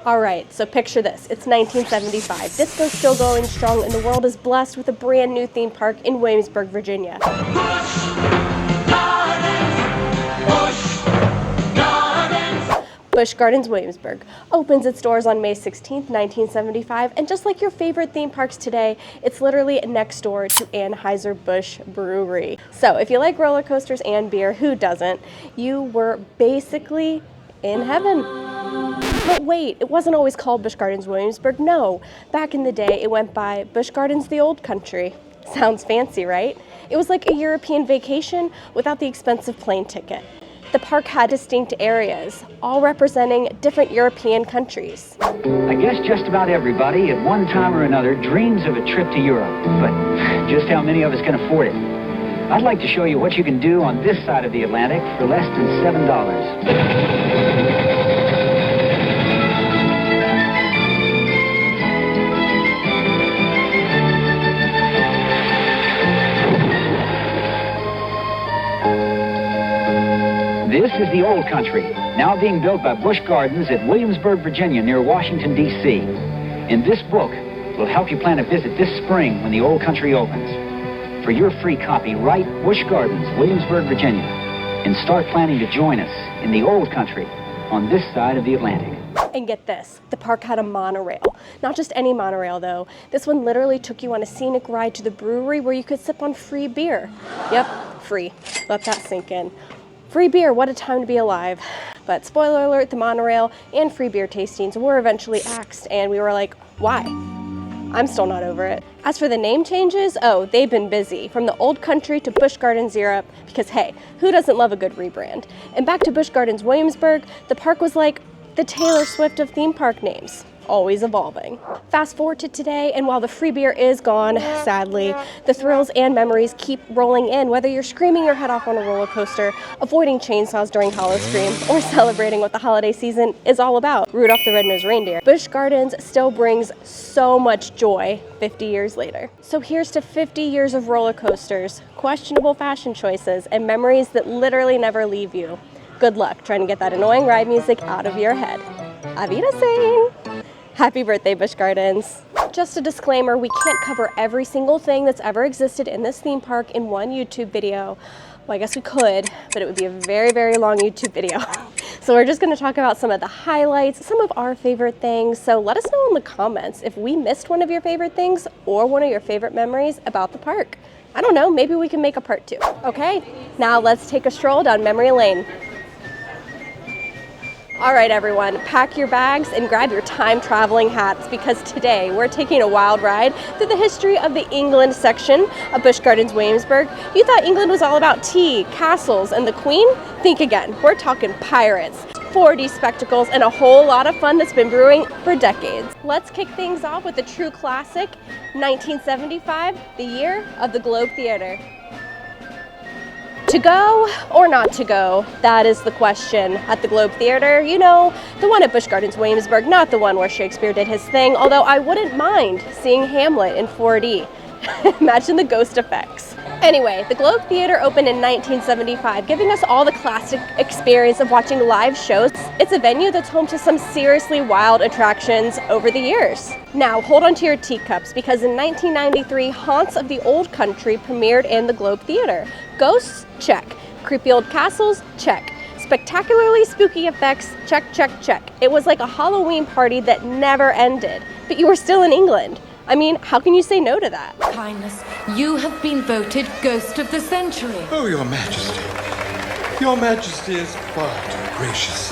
All right, so picture this. It's 1975. Disco's still going strong, and the world is blessed with a brand new theme park in Williamsburg, Virginia. Busch Gardens Williamsburg opens its doors on May 16th, 1975, and just like your favorite theme parks today, it's literally next door to Anheuser-Busch Brewery. So if you like roller coasters and beer, who doesn't? You were basically in heaven. But wait, it wasn't always called Busch Gardens Williamsburg, no. Back in the day, it went by Busch Gardens the Old Country. Sounds fancy, right? It was like a European vacation without the expensive plane ticket. The park had distinct areas, all representing different European countries. I guess just about everybody at one time or another dreams of a trip to Europe, but just how many of us can afford it? I'd like to show you what you can do on this side of the Atlantic for less than $7. This is the Old Country, now being built by Busch Gardens at Williamsburg, Virginia, near Washington, D.C. In this book, we'll help you plan a visit this spring when the Old Country opens. For your free copy, write Busch Gardens, Williamsburg, Virginia, and start planning to join us in the Old Country on this side of the Atlantic. And get this, the park had a monorail. Not just any monorail, though. This one literally took you on a scenic ride to the brewery where you could sip on free beer. Yep, free. Let that sink in. Free beer, what a time to be alive. But spoiler alert, the monorail and free beer tastings were eventually axed, and we were like, why? I'm still not over it. As for the name changes, oh, they've been busy. From the Old Country to Busch Gardens Europe, because hey, who doesn't love a good rebrand? And back to Busch Gardens Williamsburg, the park was like the Taylor Swift of theme park names. Always evolving. Fast forward to today, and while the free beer is gone, sadly, the thrills and memories keep rolling in, whether you're screaming your head off on a roller coaster, avoiding chainsaws during Howl-O-Scream, or celebrating what the holiday season is all about, Rudolph the Red-Nosed Reindeer. Busch Gardens still brings so much joy 50 years later. So here's to 50 years of roller coasters, questionable fashion choices, and memories that literally never leave you. Good luck trying to get that annoying ride music out of your head. Auf Wiedersehen! Happy birthday, Busch Gardens. Just a disclaimer, we can't cover every single thing that's ever existed in this theme park in one YouTube video. Well, I guess we could, but it would be a very, very long YouTube video. So we're just gonna talk about some of the highlights, some of our favorite things. So let us know in the comments if we missed one of your favorite things or one of your favorite memories about the park. I don't know, maybe we can make a part 2. Okay, now let's take a stroll down memory lane. All right, everyone, pack your bags and grab your time traveling hats, because today we're taking a wild ride through the history of the England section of Busch Gardens Williamsburg. You thought England was all about tea, castles, and the Queen? Think again. We're talking pirates, 4D spectacles, and a whole lot of fun that's been brewing for decades. Let's kick things off with a true classic, 1975, the year of the Globe Theater. To go or not to go? That is the question at the Globe Theater. You know, the one at Busch Gardens Williamsburg, not the one where Shakespeare did his thing, although I wouldn't mind seeing Hamlet in 4D. Imagine the ghost effects. Anyway, the Globe Theater opened in 1975, giving us all the classic experience of watching live shows. It's a venue that's home to some seriously wild attractions over the years. Now, hold on to your teacups, because in 1993, Haunts of the Old Country premiered in the Globe Theater. Ghosts? Check. Creepy old castles? Check. Spectacularly spooky effects? Check, check, check. It was like a Halloween party that never ended, but you were still in England. I mean, how can you say no to that? Kindness, you have been voted Ghost of the Century. Oh, Your Majesty. Your Majesty is far too gracious.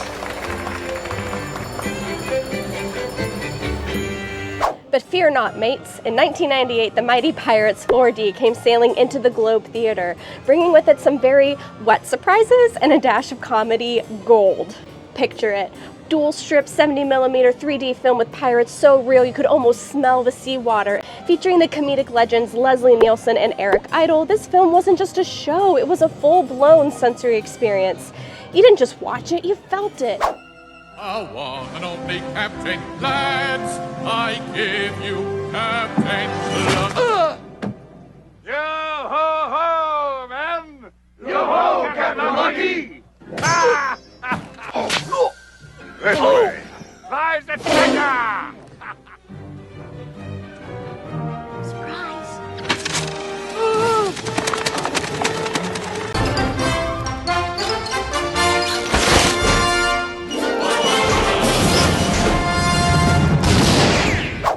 But fear not, mates. In 1998, the mighty Pirates 4D came sailing into the Globe Theater, bringing with it some very wet surprises and a dash of comedy gold. Picture it. Dual strip 70mm 3D film with pirates so real you could almost smell the seawater. Featuring the comedic legends Leslie Nielsen and Eric Idle, this film wasn't just a show, it was a full-blown sensory experience. You didn't just watch it, you felt it. Our one and only Captain, lads, I give you Captain Yo-ho-ho, man! Yo-ho, Captain Lucky! This way. Fly Surprise attacker!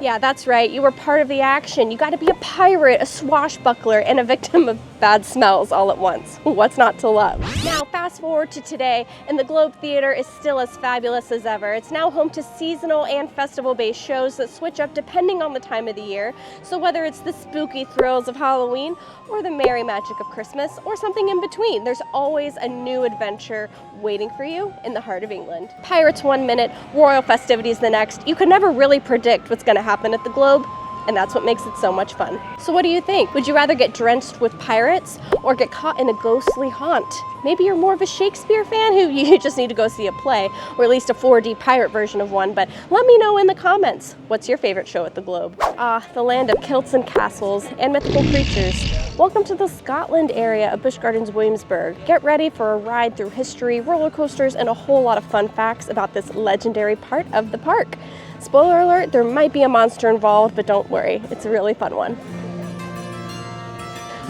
Yeah, that's right. You were part of the action. You got to be a pirate, a swashbuckler, and a victim of bad smells all at once. What's not to love? Now, fast forward to today, and the Globe Theater is still as fabulous as ever. It's now home to seasonal and festival-based shows that switch up depending on the time of the year. So whether it's the spooky thrills of Halloween, or the merry magic of Christmas, or something in between, there's always a new adventure waiting for you in the heart of England. Pirates one minute, royal festivities the next. You can never really predict what's going to happen at the Globe, and that's what makes it so much fun. So what do you think? Would you rather get drenched with pirates or get caught in a ghostly haunt? Maybe you're more of a Shakespeare fan who you just need to go see a play, or at least a 4D pirate version of one, but let me know in the comments. What's your favorite show at the Globe? Ah, the land of kilts and castles and mythical creatures. Welcome to the Scotland area of Busch Gardens Williamsburg. Get ready for a ride through history, roller coasters, and a whole lot of fun facts about this legendary part of the park. Spoiler alert, there might be a monster involved, but don't worry, it's a really fun one.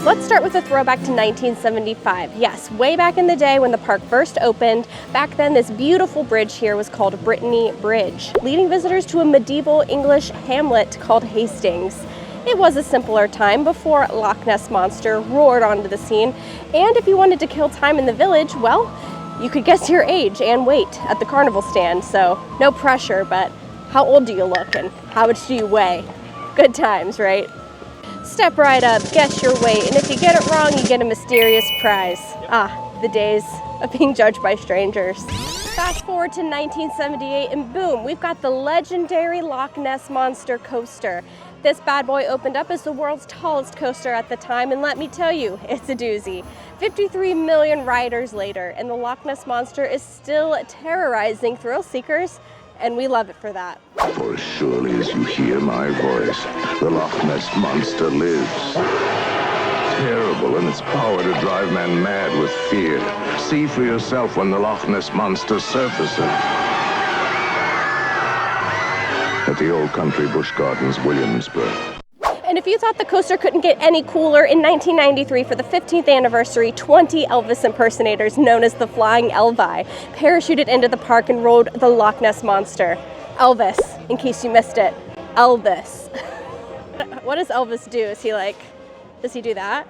Let's start with a throwback to 1975. Yes, way back in the day when the park first opened, back then this beautiful bridge here was called Brittany Bridge, leading visitors to a medieval English hamlet called Hastings. It was a simpler time before Loch Ness Monster roared onto the scene, and if you wanted to kill time in the village, well, you could guess your age and weight at the carnival stand, so no pressure, but how old do you look and how much do you weigh? Good times, right? Step right up, guess your weight, and if you get it wrong, you get a mysterious prize. Ah, the days of being judged by strangers. Fast forward to 1978 and boom, we've got the legendary Loch Ness Monster coaster. This bad boy opened up as the world's tallest coaster at the time, and let me tell you, it's a doozy. 53 million riders later, and the Loch Ness Monster is still terrorizing thrill seekers, and we love it for that. For as surely as you hear my voice, the Loch Ness Monster lives. Terrible in its power to drive men mad with fear. See for yourself when the Loch Ness Monster surfaces. At the old country Busch Gardens Williamsburg. And if you thought the coaster couldn't get any cooler, in 1993, for the 15th anniversary, 20 Elvis impersonators known as the Flying Elvi parachuted into the park and rode the Loch Ness Monster. Elvis, in case you missed it. Elvis. What does Elvis do? Is he like, does he do that?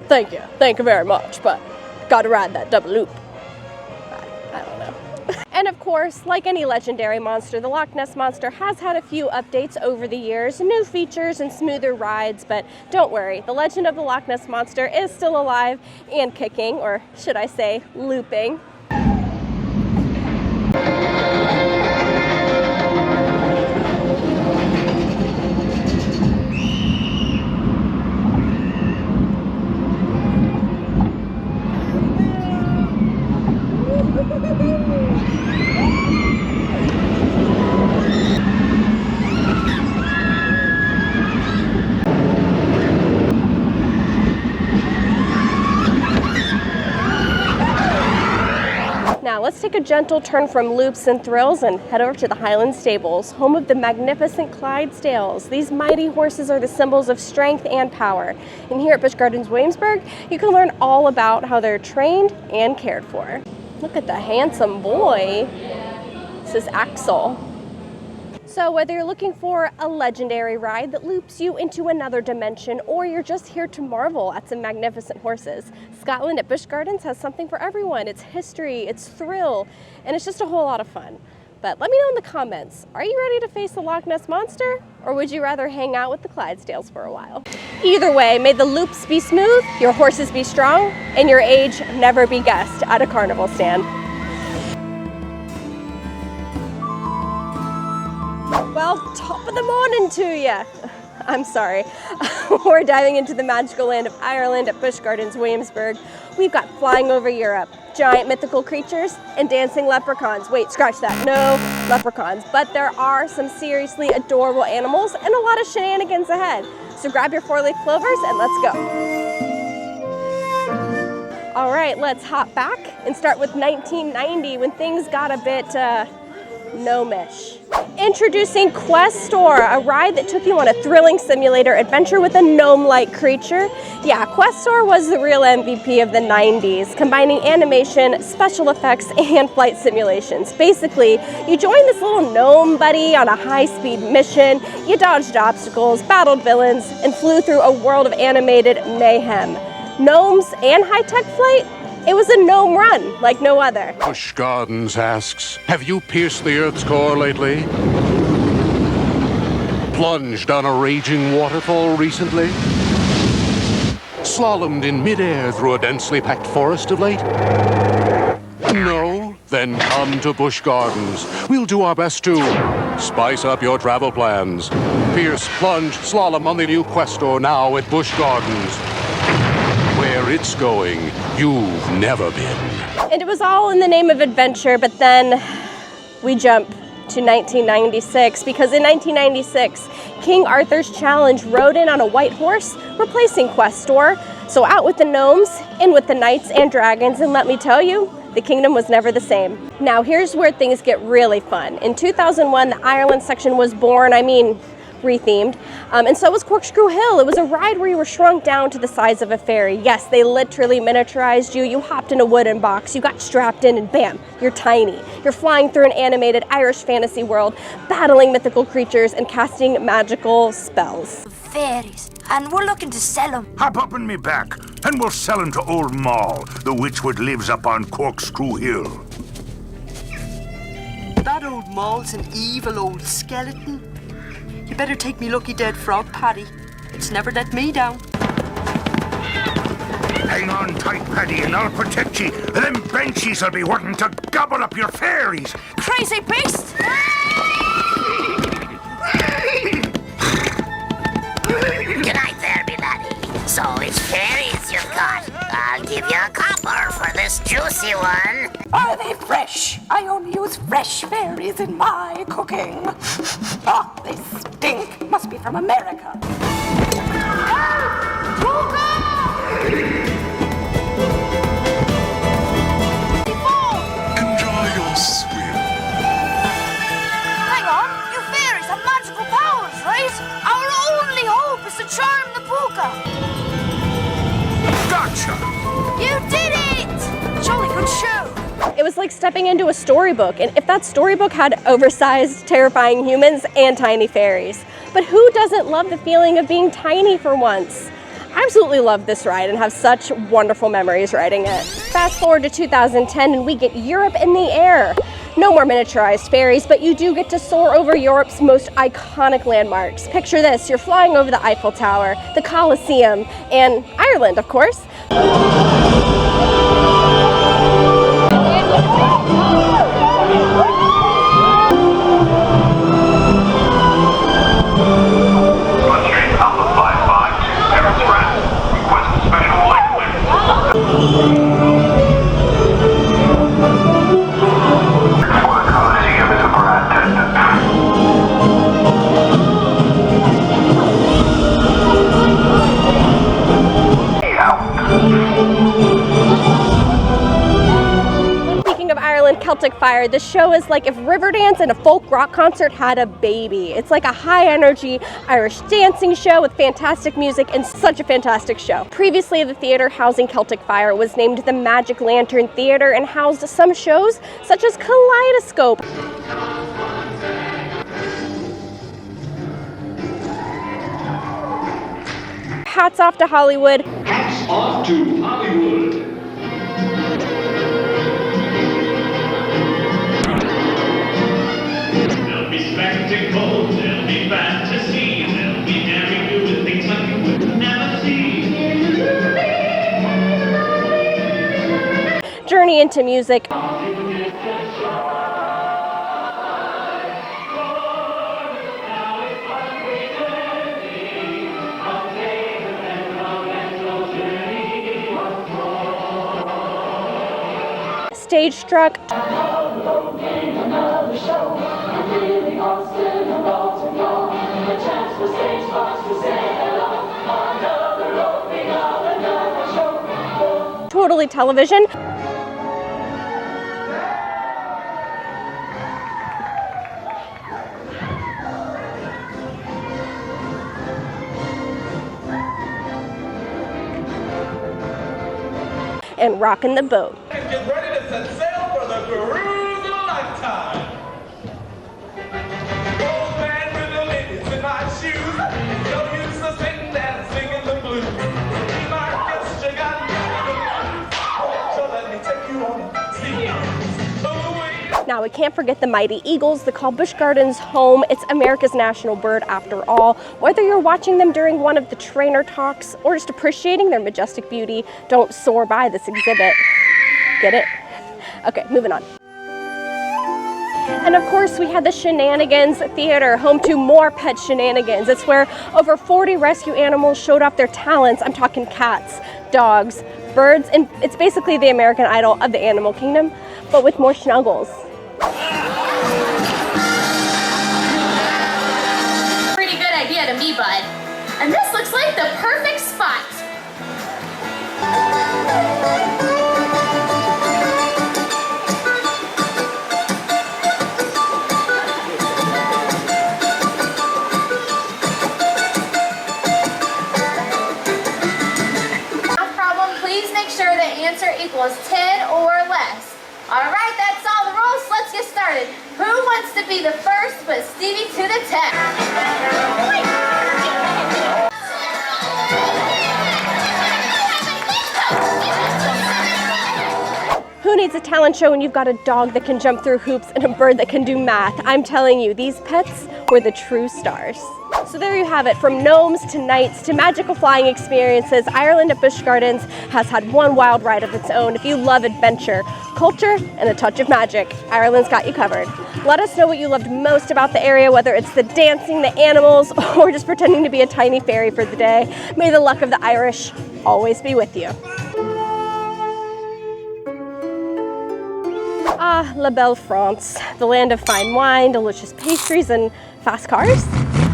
Thank you very much, but gotta ride that double loop. I don't know. And of course, like any legendary monster, the Loch Ness Monster has had a few updates over the years, new features and smoother rides, but don't worry, the legend of the Loch Ness Monster is still alive and kicking, or should I say, looping. Now let's take a gentle turn from loops and thrills and head over to the Highland Stables, home of the magnificent Clydesdales. These mighty horses are the symbols of strength and power. And here at Busch Gardens Williamsburg, you can learn all about how they're trained and cared for. Look at the handsome boy. This is Axel. So whether you're looking for a legendary ride that loops you into another dimension, or you're just here to marvel at some magnificent horses, Scotland at Busch Gardens has something for everyone. It's history, it's thrill, and it's just a whole lot of fun. But let me know in the comments, are you ready to face the Loch Ness Monster? Or would you rather hang out with the Clydesdales for a while? Either way, may the loops be smooth, your horses be strong, and your age never be guessed at a carnival stand. Well, top of the morning to you. I'm sorry. We're diving into the magical land of Ireland at Busch Gardens Williamsburg. We've got flying over Europe, giant mythical creatures, and dancing leprechauns. Wait, scratch that. No leprechauns. But there are some seriously adorable animals and a lot of shenanigans ahead. So grab your four-leaf clovers and let's go. All right, let's hop back and start with 1990 when things got a bit gnomish. Introducing Questor, a ride that took you on a thrilling simulator adventure with a gnome-like creature. Yeah, Questor was the real MVP of the 90s, combining animation, special effects, and flight simulations. Basically, you joined this little gnome buddy on a high-speed mission, you dodged obstacles, battled villains, and flew through a world of animated mayhem. Gnomes and high-tech flight? It was a gnome run like no other. Busch Gardens asks, have you pierced the Earth's core lately? Plunged on a raging waterfall recently? Slalomed in midair through a densely packed forest of late? No? Then come to Busch Gardens. We'll do our best to spice up your travel plans. Pierce, plunge, slalom on the new Questor now at Busch Gardens. Where it's going, you've never been. And it was all in the name of adventure, but then we jump to 1996, because in 1996, King Arthur's Challenge rode in on a white horse, replacing Questor. So out with the gnomes, in with the knights and dragons, and let me tell you, the kingdom was never the same. Now here's where things get really fun. In 2001, the Ireland section was born, rethemed, and so was Corkscrew Hill. It was a ride where you were shrunk down to the size of a ferry. Yes, they literally miniaturized you. You hopped in a wooden box, you got strapped in, and bam, you're tiny. You're flying through an animated Irish fantasy world, battling mythical creatures and casting magical spells. Fairies, and we're looking to sell them. Hop up in me back, and we'll sell them to old Moll, the witchwood lives up on Corkscrew Hill. That old Moll's an evil old skeleton. You better take me lucky dead frog, Paddy. It's never let me down. Hang on tight, Paddy, and I'll protect ye. Them benchies will be wanting to gobble up your fairies. Crazy beast! Good night there, me laddie. So it's fairies you've got. I'll give you a copper for this juicy one. Are they fresh? I only use fresh fairies in my cooking. Oh, they stink. Must be from America. Enjoy your swim. Hang on, you fairies have magical powers, right? Our only hope is to charm the puka. Gotcha! You did it! Jolly good show. It was like stepping into a storybook, and if that storybook had oversized, terrifying humans and tiny fairies. But who doesn't love the feeling of being tiny for once? I absolutely love this ride and have such wonderful memories riding it. Fast forward to 2010 and we get Europe in the air. No more miniaturized ferries, but you do get to soar over Europe's most iconic landmarks. Picture this, you're flying over the Eiffel Tower, the Colosseum, and Ireland, of course. Celtic Fire. This show is like if Riverdance and a folk rock concert had a baby. It's like a high energy Irish dancing show with fantastic music and such a fantastic show. Previously, the theater housing Celtic Fire was named the Magic Lantern Theater and housed some shows such as Kaleidoscope. Hats off to Hollywood. Hats off to Hollywood. There'll be spectacles, there'll be fantasies, there'll be daring doing things like you would never see. Journey into music. Stage struck. Totally television. and rocking the boat. Get ready to set sail for the cruise of a lifetime. Old man with the ladies in my shoes. No use of sitting there singing the blues. Marcus, you got me. So let me take you on a sea. Now, we can't forget the mighty eagles that call Busch Gardens home. It's America's national bird after all. Whether you're watching them during one of the trainer talks or just appreciating their majestic beauty, don't soar by this exhibit. Get it? Okay, moving on. And of course, we had the Shenanigans Theater, home to more pet shenanigans. It's where over 40 rescue animals showed off their talents. I'm talking cats, dogs, birds, and it's basically the American Idol of the animal kingdom, but with more snuggles. Pretty good idea to me, bud. And this looks like the perfect spot. Math problem, please make sure the answer equals 10 or less. All right, that's all the rules. Let's get started. Who wants to be the first to put Stevie to the test? Who needs a talent show when you've got a dog that can jump through hoops and a bird that can do math? I'm telling you, these pets were the true stars. So there you have it, from gnomes to knights to magical flying experiences, Ireland at Busch Gardens has had one wild ride of its own. If you love adventure, culture, and a touch of magic, Ireland's got you covered. Let us know what you loved most about the area, whether it's the dancing, the animals, or just pretending to be a tiny fairy for the day. May the luck of the Irish always be with you. Ah, la belle France, the land of fine wine, delicious pastries, and fast cars.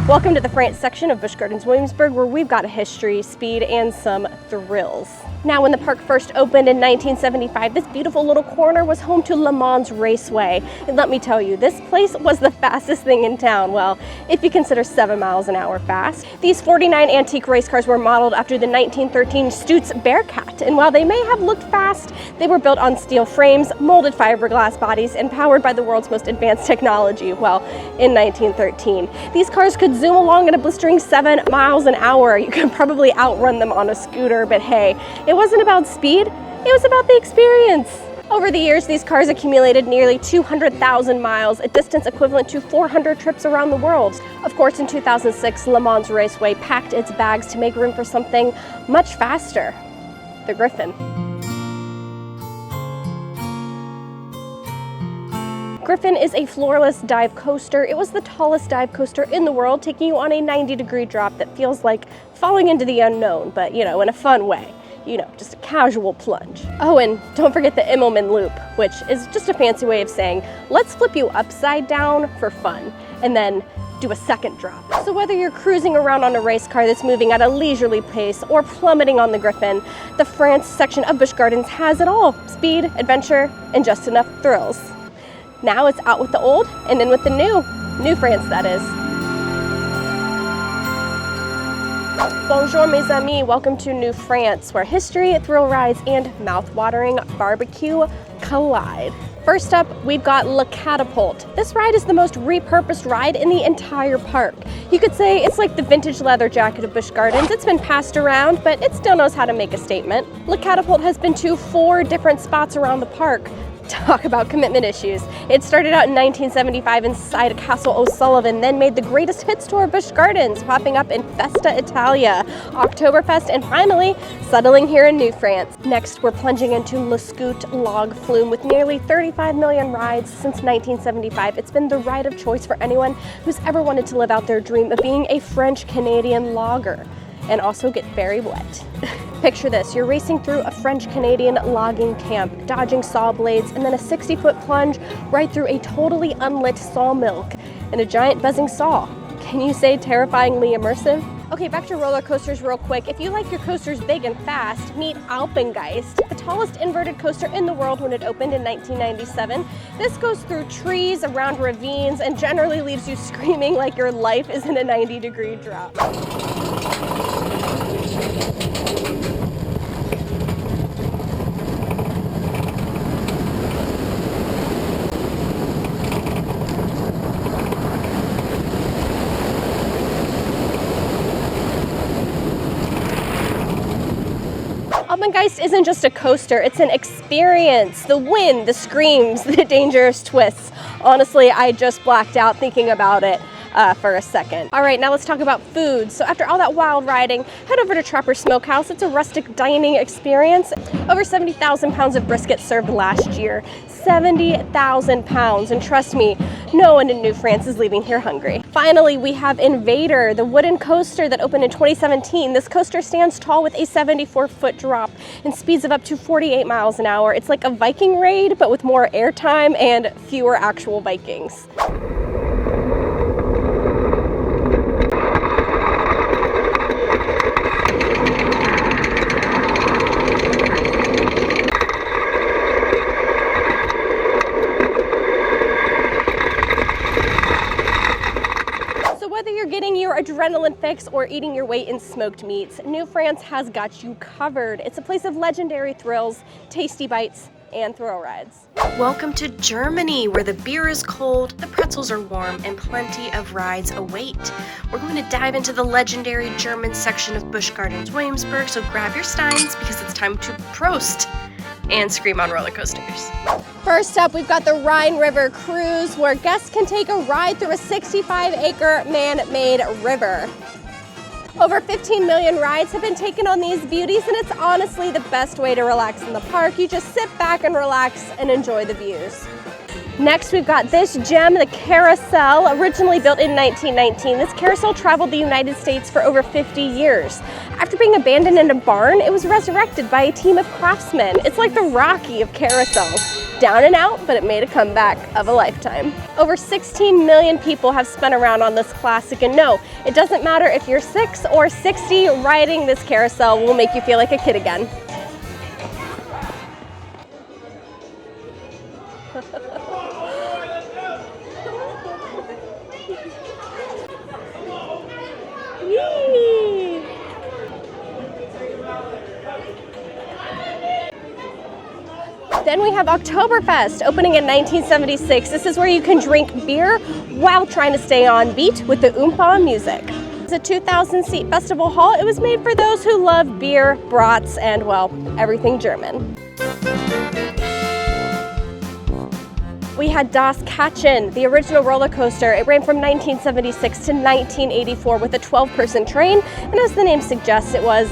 Welcome to the France section of Busch Gardens Williamsburg, where we've got a history, speed, and some thrills. Now, when the park first opened in 1975, this beautiful little corner was home to Le Mans Raceway. And let me tell you, this place was the fastest thing in town. Well, if you consider 7 miles an hour fast. These 49 antique race cars were modeled after the 1913 Stutz Bearcat. And while they may have looked fast, they were built on steel frames, molded fiberglass bodies, and powered by the world's most advanced technology. Well, in 1913. These cars could zoom along at a blistering 7 miles an hour. You could probably outrun them on a scooter, but hey, it wasn't about speed, it was about the experience. Over the years, these cars accumulated nearly 200,000 miles, a distance equivalent to 400 trips around the world. Of course, in 2006, Le Mans Raceway packed its bags to make room for something much faster, the Griffin. Griffin is a floorless dive coaster. It was the tallest dive coaster in the world, taking you on a 90-degree drop that feels like falling into the unknown, but you know, in a fun way. You know, just a casual plunge. Oh, and don't forget the Immelman loop, which is just a fancy way of saying, let's flip you upside down for fun, and then do a second drop. So whether you're cruising around on a race car that's moving at a leisurely pace or plummeting on the Griffin, the France section of Busch Gardens has it all. Speed, adventure, and just enough thrills. Now it's out with the old and in with the new. New France, that is. Bonjour mes amis, welcome to New France, where history, thrill rides, and mouth-watering barbecue collide. First up, we've got Le Catapult. This ride is the most repurposed ride in the entire park. You could say it's like the vintage leather jacket of Busch Gardens. It's been passed around, but it still knows how to make a statement. Le Catapult has been to 4 different spots around the park. Talk about commitment issues. It started out in 1975 inside Castle O'Sullivan, then made the greatest hits tour of Busch Gardens, popping up in Festa Italia, Oktoberfest, and finally settling here in New France. Next, we're plunging into Le Scoot Log Flume. With nearly 35 million rides since 1975, it's been the ride of choice for anyone who's ever wanted to live out their dream of being a French-Canadian logger and also get very wet. Picture this, you're racing through a French-Canadian logging camp, dodging saw blades, and then a 60-foot plunge right through a totally unlit sawmill and a giant buzzing saw. Can you say terrifyingly immersive? Okay, back to roller coasters real quick. If you like your coasters big and fast, meet Alpengeist, the tallest inverted coaster in the world when it opened in 1997. This goes through trees, around ravines, and generally leaves you screaming like your life is in a 90-degree drop. Alpengeist isn't just a coaster, it's an experience. The wind, the screams, the dangerous twists. Honestly, I just blacked out thinking about it for a second. All right, now let's talk about food. So after all that wild riding, head over to Trapper's Smokehouse. It's a rustic dining experience. Over 70,000 pounds of brisket served last year. 70,000 pounds, and trust me, no one in New France is leaving here hungry. Finally, we have Invader, the wooden coaster that opened in 2017. This coaster stands tall with a 74-foot drop and speeds of up to 48 miles an hour. It's like a Viking raid, but with more airtime and fewer actual Vikings. Getting your adrenaline fix or eating your weight in smoked meats, New France has got you covered. It's a place of legendary thrills, tasty bites, and thrill rides. Welcome to Germany, where the beer is cold, the pretzels are warm, and plenty of rides await. We're going to dive into the legendary German section of Busch Gardens Williamsburg, so grab your steins because it's time to Prost and scream on roller coasters. First up, we've got the Rhine River Cruise, where guests can take a ride through a 65-acre man-made river. Over 15 million rides have been taken on these beauties, and it's honestly the best way to relax in the park. You just sit back and relax and enjoy the views. Next, we've got this gem, the Carousel, originally built in 1919. This carousel traveled the United States for over 50 years. After being abandoned in a barn, it was resurrected by a team of craftsmen. It's like the Rocky of carousels. Down and out, but it made a comeback of a lifetime. Over 16 million people have spun around on this classic, and no, it doesn't matter if you're 6 or 60, riding this carousel will make you feel like a kid again. Then we have Oktoberfest, opening in 1976. This is where you can drink beer while trying to stay on beat with the Oompa music. It's a 2,000-seat festival hall. It was made for those who love beer, brats, and, well, everything German. We had Das Katchen, the original roller coaster. It ran from 1976 to 1984 with a 12-person train, and as the name suggests, it was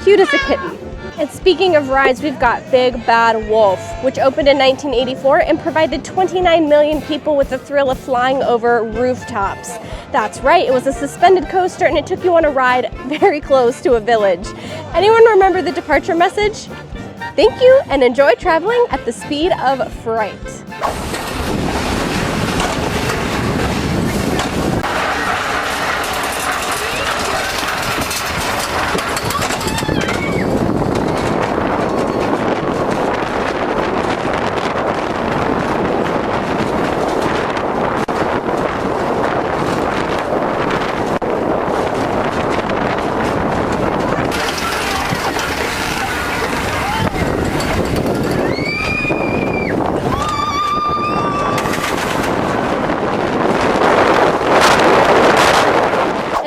cute as a kitten. And speaking of rides, we've got Big Bad Wolf, which opened in 1984 and provided 29 million people with the thrill of flying over rooftops. That's right, it was a suspended coaster and it took you on a ride very close to a village. Anyone remember the departure message? Thank you and enjoy traveling at the speed of fright.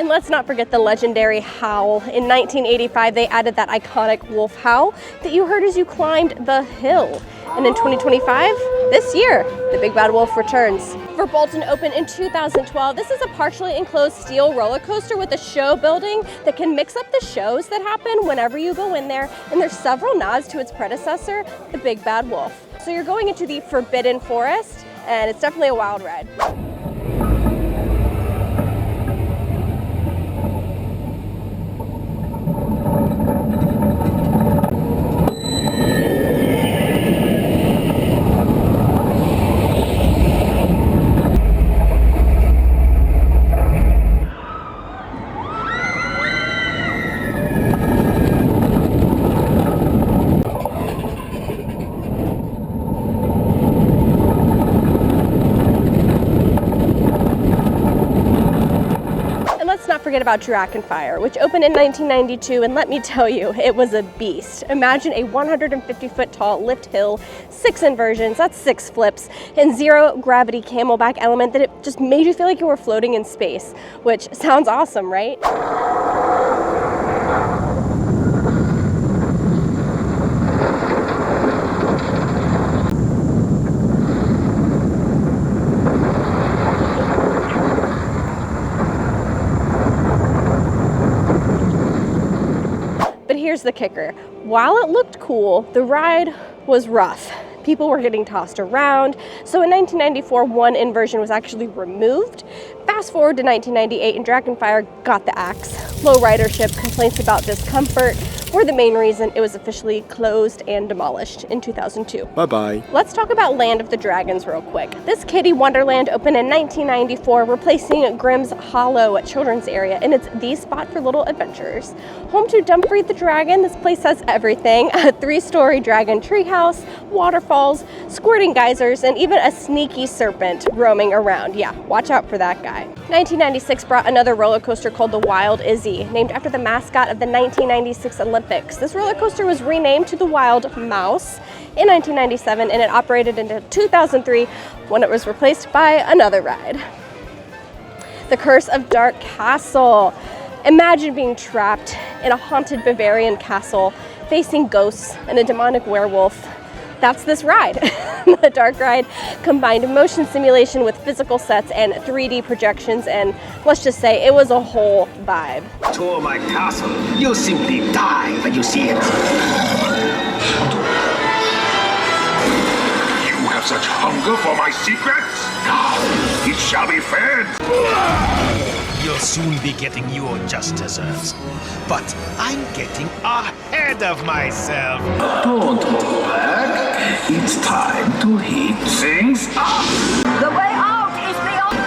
Let's not forget the legendary howl. In 1985, they added that iconic wolf howl that you heard as you climbed the hill. And in 2025, this year, the Big Bad Wolf returns. Verbolten opened in 2012. This is a partially enclosed steel roller coaster with a show building that can mix up the shows that happen whenever you go in there. And there's several nods to its predecessor, the Big Bad Wolf. So you're going into the Forbidden Forest, and it's definitely a wild ride. Forget about Dragonfire, which opened in 1992, and let me tell you, it was a beast. Imagine a 150-foot tall lift hill, 6 inversions, that's 6 flips, and 0 gravity camelback element that it just made you feel like you were floating in space, which sounds awesome, right? here's the kicker. While it looked cool, the ride was rough. People were getting tossed around. So in 1994, one inversion was actually removed. Fast forward to 1998 and Dragonfire got the axe. Low ridership, complaints about discomfort were the main reason it was officially closed and demolished in 2002. Bye-bye. Let's talk about Land of the Dragons real quick. This kiddie wonderland opened in 1994, replacing Grimm's Hollow Children's Area, and it's the spot for little adventurers. Home to Dumfries the Dragon, this place has everything. A 3-story dragon treehouse, waterfalls, squirting geysers, and even a sneaky serpent roaming around. Yeah, watch out for that guy. 1996 brought another roller coaster called the Wild Izzy, named after the mascot of the 1996 Olympics. This roller coaster was renamed to the Wild Mouse in 1997, and it operated until 2003 when it was replaced by another ride. The Curse of Dark Castle. Imagine being trapped in a haunted Bavarian castle, facing ghosts and a demonic werewolf. That's this ride. The Dark Ride combined motion simulation with physical sets and 3D projections, and let's just say it was a whole vibe. Tour my castle. You'll simply die when you see it. You have such hunger for my secrets? Now, it shall be fed. You'll soon be getting your just desserts. But I'm getting ahead of myself. Don't hold back. It's time to heat things up. The way out is beyond.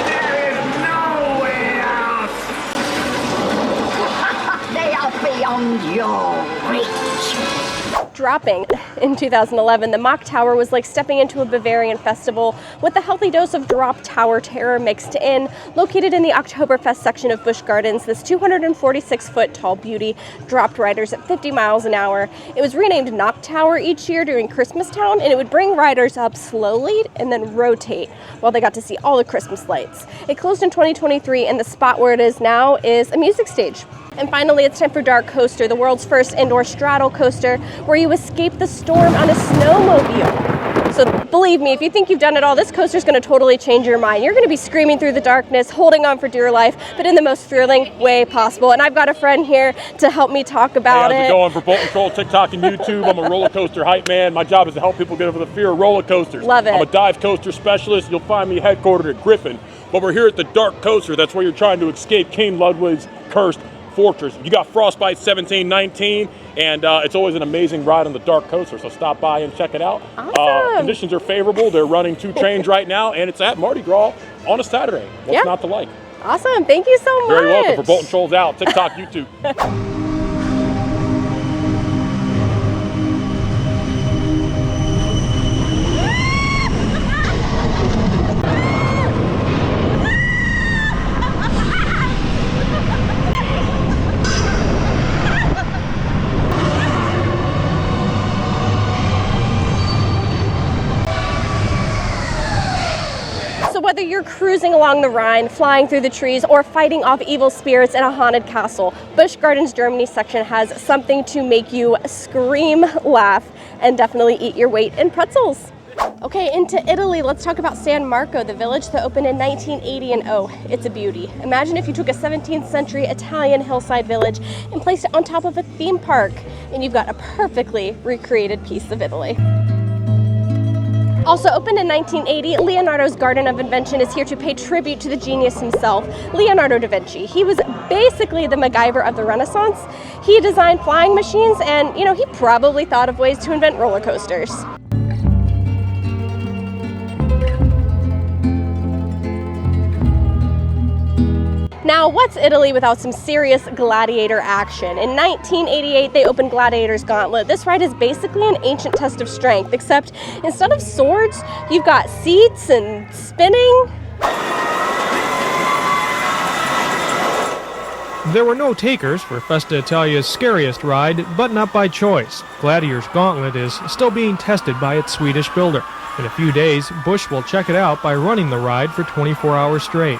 There is no way out. They are beyond your reach. Dropping in 2011, the Mock Tower was like stepping into a Bavarian festival with a healthy dose of drop tower terror mixed in. Located in the Oktoberfest section of Busch Gardens, this 246-foot tall beauty dropped riders at 50 miles an hour. It was renamed Knock Tower each year during Christmas Town, and it would bring riders up slowly and then rotate while they got to see all the Christmas lights. It closed in 2023, and the spot where it is now is a music stage. And finally, it's time for Dark Coaster, the world's first indoor straddle coaster where you escape the storm on a snowmobile. So believe me, if you think you've done it all, this coaster is going to totally change your mind. You're going to be screaming through the darkness, holding on for dear life, but in the most thrilling way possible. And I've got a friend here to help me talk about How's it going? For Bolt Control, TikTok, and YouTube, I'm a roller coaster hype man. My job is to help people get over the fear of roller coasters. Love it. I'm a dive coaster specialist. You'll find me headquartered at Griffin. But we're here at the Dark Coaster. That's where you're trying to escape King Ludwig's cursed fortress. You got Frostbite 1719, and it's always an amazing ride on the Dark Coaster, so stop by and check it out. Awesome. Conditions are favorable. They're running 2 trains right now, and it's at Mardi Gras on a Saturday. What's not to like? Awesome. Thank you so much. Very welcome. For Bolt Control's out, TikTok, YouTube. So whether you're cruising along the Rhine, flying through the trees, or fighting off evil spirits in a haunted castle, Busch Gardens Germany section has something to make you scream, laugh, and definitely eat your weight in pretzels. Okay, into Italy, let's talk about San Marco, the village that opened in 1980, and oh, it's a beauty. Imagine if you took a 17th century Italian hillside village and placed it on top of a theme park, and you've got a perfectly recreated piece of Italy. Also opened in 1980, Leonardo's Garden of Invention is here to pay tribute to the genius himself, Leonardo da Vinci. He was basically the MacGyver of the Renaissance. He designed flying machines, and he probably thought of ways to invent roller coasters. Now, what's Italy without some serious gladiator action? In 1988, they opened Gladiator's Gauntlet. This ride is basically an ancient test of strength, except instead of swords, you've got seats and spinning. There were no takers for Festa Italia's scariest ride, but not by choice. Gladiator's Gauntlet is still being tested by its Swedish builder. In a few days, Busch will check it out by running the ride for 24 hours straight.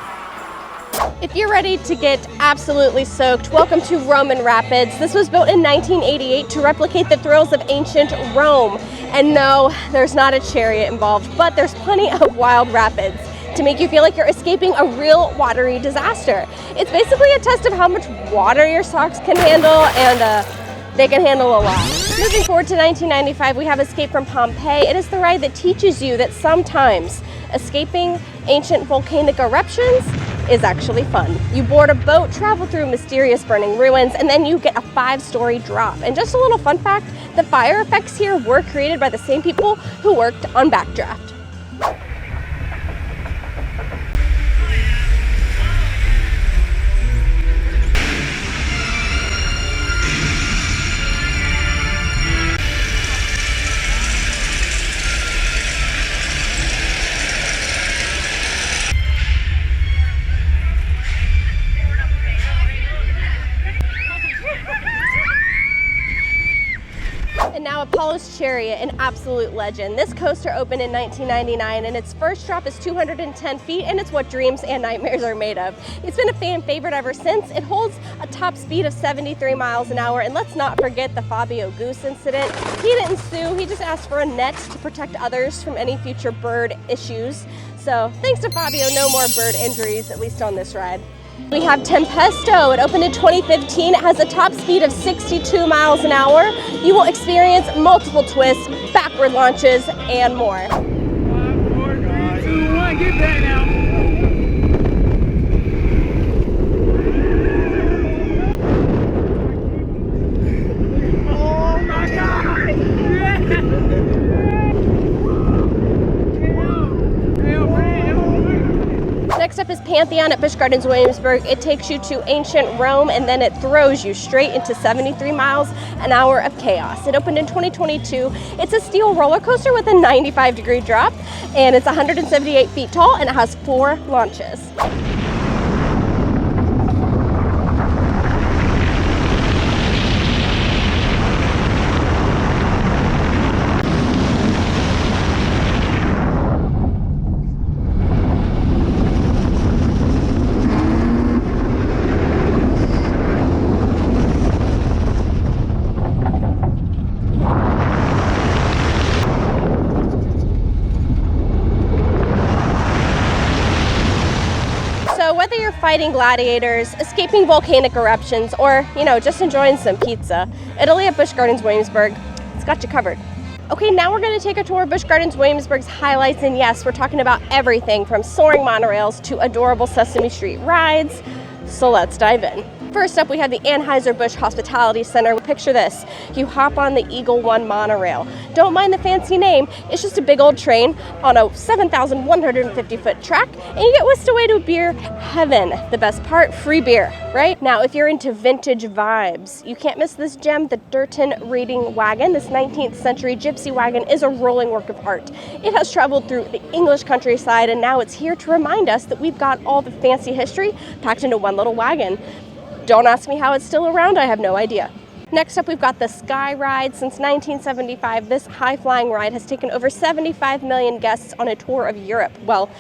If you're ready to get absolutely soaked, welcome to Roman Rapids. This was built in 1988 to replicate the thrills of ancient Rome. And no, there's not a chariot involved, but there's plenty of wild rapids. to make you feel like you're escaping a real watery disaster. It's basically a test of how much water your socks can handle, and they can handle a lot. Moving forward to 1995, we have Escape from Pompeii. It is the ride that teaches you that sometimes escaping ancient volcanic eruptions is actually fun. You board a boat, travel through mysterious burning ruins, and then you get a 5-story drop. And just a little fun fact, the fire effects here were created by the same people who worked on Backdraft. And now Apollo's Chariot, an absolute legend. This coaster opened in 1999 and its first drop is 210 feet, and it's what dreams and nightmares are made of. It's been a fan favorite ever since. It holds a top speed of 73 miles an hour, and let's not forget the Fabio Goose incident. He didn't sue, he just asked for a net to protect others from any future bird issues. So thanks to Fabio, no more bird injuries, at least on this ride. We have Tempesto. It opened in 2015. It has a top speed of 62 miles an hour. You will experience multiple twists, backward launches, and more. 5, 4, 3, 2, 1, get back now. Oh my God! Next up is Pantheon at Busch Gardens Williamsburg. It takes you to ancient Rome and then it throws you straight into 73 miles an hour of chaos. It opened in 2022. It's a steel roller coaster with a 95-degree drop, and it's 178 feet tall, and it has 4 launches. So whether you're fighting gladiators, escaping volcanic eruptions, or, just enjoying some pizza, Italy at Busch Gardens Williamsburg, it's got you covered. Okay, now we're going to take a tour of Busch Gardens Williamsburg's highlights, and yes, we're talking about everything from soaring monorails to adorable Sesame Street rides, so let's dive in. First up, we have the Anheuser-Busch Hospitality Center. Picture this. You hop on the Eagle One monorail. Don't mind the fancy name. It's just a big old train on a 7,150-foot track, and you get whisked away to beer heaven. The best part, free beer, right? Now, if you're into vintage vibes, you can't miss this gem, the Durton Reading Wagon. This 19th century gypsy wagon is a rolling work of art. It has traveled through the English countryside, and now it's here to remind us that we've got all the fancy history packed into one little wagon. Don't ask me how it's still around, I have no idea. Next up, we've got the Sky Ride. Since 1975, this high-flying ride has taken over 75 million guests on a tour of Europe. Well,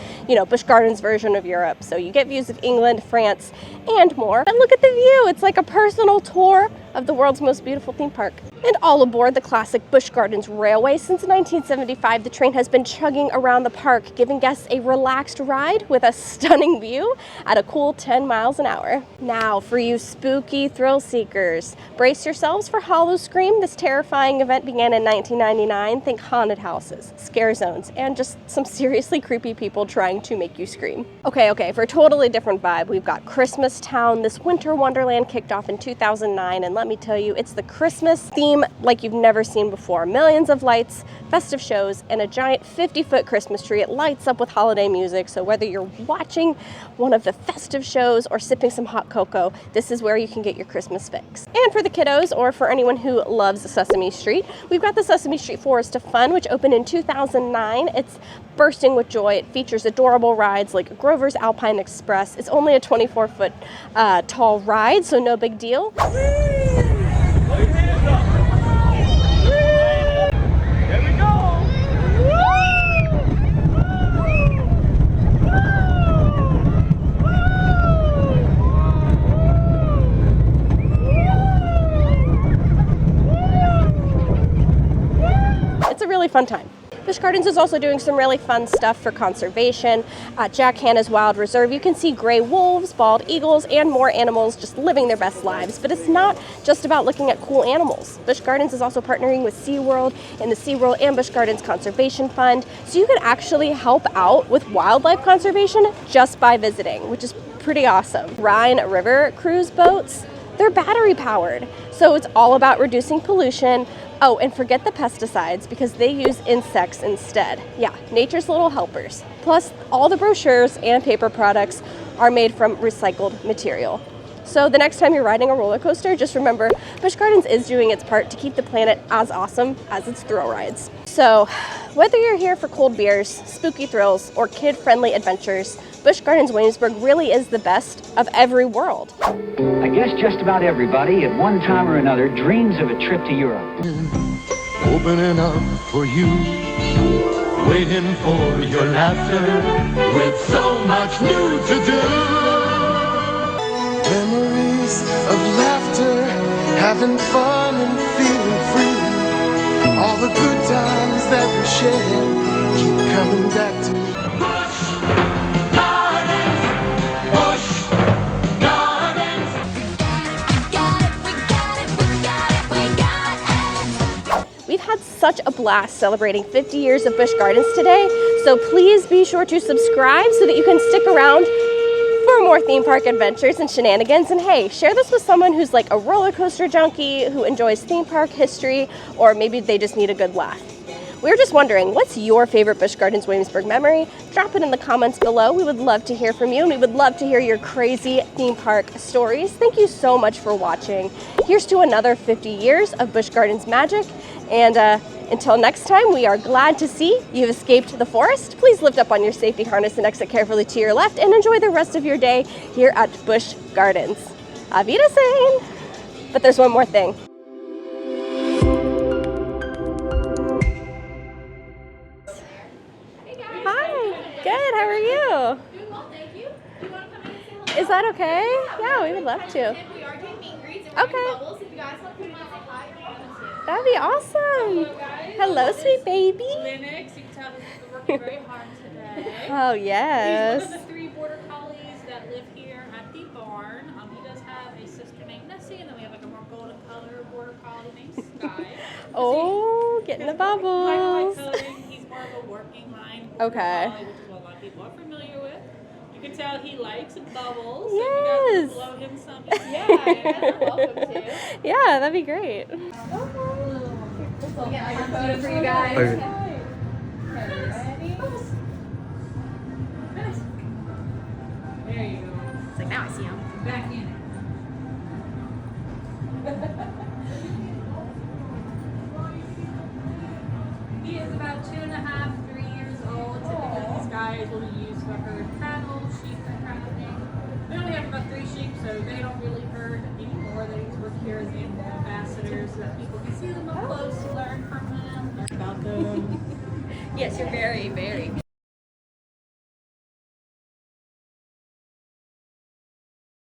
Busch Gardens' version of Europe. So you get views of England, France, and more. But look at the view. It's like a personal tour of the world's most beautiful theme park. And all aboard the classic Busch Gardens Railway. Since 1975, the train has been chugging around the park, giving guests a relaxed ride with a stunning view at a cool 10 miles an hour. Now, for you spooky thrill seekers, brace yourselves for Hollow Scream. This terrifying event began in 1999. Think haunted houses, scare zones, and just some seriously creepy people trying to make you scream. Okay, for a totally different vibe, we've got Christmas Town. This winter wonderland kicked off in 2009, and let me tell you, it's the Christmas theme like you've never seen before. Millions of lights, festive shows, and a giant 50-foot Christmas tree. It lights up with holiday music, so whether you're watching one of the festive shows or sipping some hot cocoa, this is where you can get your Christmas fix. And for the kiddos, or for anyone who loves Sesame Street, we've got the Sesame Street Forest of Fun, which opened in 2009. It's bursting with joy. It features adorable rides like Grover's Alpine Express. It's only a 24-foot tall ride, so no big deal. It's a really fun time. Busch Gardens is also doing some really fun stuff for conservation. At Jack Hanna's Wild Reserve, you can see gray wolves, bald eagles, and more animals just living their best lives. But it's not just about looking at cool animals. Busch Gardens is also partnering with SeaWorld and the SeaWorld and Busch Gardens Conservation Fund, so you can actually help out with wildlife conservation just by visiting, which is pretty awesome. Rhine River cruise boats, they're battery powered, so it's all about reducing pollution. Oh, and forget the pesticides because they use insects instead. Yeah, nature's little helpers. Plus, all the brochures and paper products are made from recycled material. So the next time you're riding a roller coaster, just remember Busch Gardens is doing its part to keep the planet as awesome as its thrill rides. So whether you're here for cold beers, spooky thrills, or kid-friendly adventures, Busch Gardens Williamsburg really is the best of every world. I guess just about everybody at one time or another dreams of a trip to Europe. Opening up for you, waiting for your laughter, with so much new to do. Memories of laughter, having fun and feeling free. All the good times that we shared keep coming back to me. We've had such a blast celebrating 50 years of Busch Gardens today, so please be sure to subscribe so that you can stick around for more theme park adventures and shenanigans. And hey, share this with someone who's like a roller coaster junkie, who enjoys theme park history, or maybe they just need a good laugh. We were just wondering, what's your favorite Busch Gardens Williamsburg memory? Drop it in the comments below. We would love to hear from you, and we would love to hear your crazy theme park stories. Thank you so much for watching. Here's to another 50 years of Busch Gardens magic. And until next time, we are glad to see you've escaped the forest. Please lift up on your safety harness and exit carefully to your left, and enjoy the rest of your day here at Busch Gardens. Auf Wiedersehen! But there's one more thing. Good, how are you? Doing well, thank you. Do you want to come in and say hello? Is that okay? Yeah, we would love to. And we are doing meet and greets and we're doing bubbles. If you guys want to come in and say hi, you're welcome to. That'd be awesome. Hello, guys. Hello, sweet baby. Lennox, you can tell he's working very hard today. Oh, yes. He's one of the 3 border collies that live here at the barn. He does have a sister named Nessie, and then we have like a more golden color border collie named Sky. Oh, getting the bubbles. He's more of a working line Okay. collie, which is what a lot of people are familiar with. You can tell he likes bubbles. Yes. So if you guys want to blow him some, yeah, you're welcome to. Yeah, that'd be great. We'll get like a photo for you guys. Okay. Ready? There you go. It's like, now I see him. Back in. He is about 2.5, 3 years old. Typically, these guys will be used for herd cattle, sheep, and crowding. We only have about 3 sheep, so they don't really herd anymore. They just work here as animal ambassadors so that people can see them up close to learn from them, learn about them. Yes, you're very, very